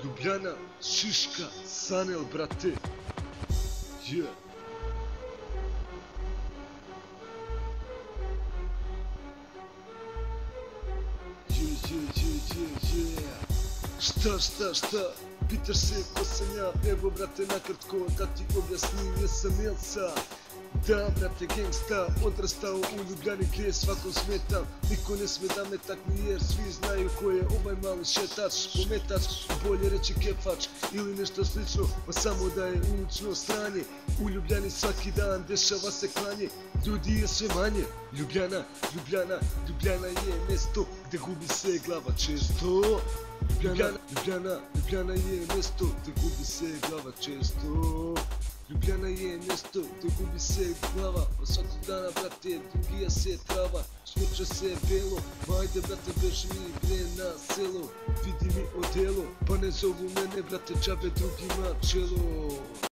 Ljubljana, Šiška, Sanel, brate. Yeah. Šta, pitaš se ko sam ja, evo brate nakratko da ti objasnim, jesam Elsa. Da brate gangsta, odrastao u Ljubljani gdje svakom smetam. Niko ne sme da me takni jer svi znaju ko je ovaj mali šetač, pometač, bolje reći kefač ili nešto slično, pa samo da je ulično stranje. U Ljubljani svaki dan dešava se klanje, ljudi je sve manje. Ljubljana je mjesto gdje gubi se glava često. Ljubljana je mjesto gdje gubi se glava često. Ljubljana je mjesto gdje gubi se glava, pa svakog dana brate drugija se trava, šmrča se belo, majde brate beži mi bre na selo, vidi mi odelo, pa ne zovu mene brate džabe drugima čelo.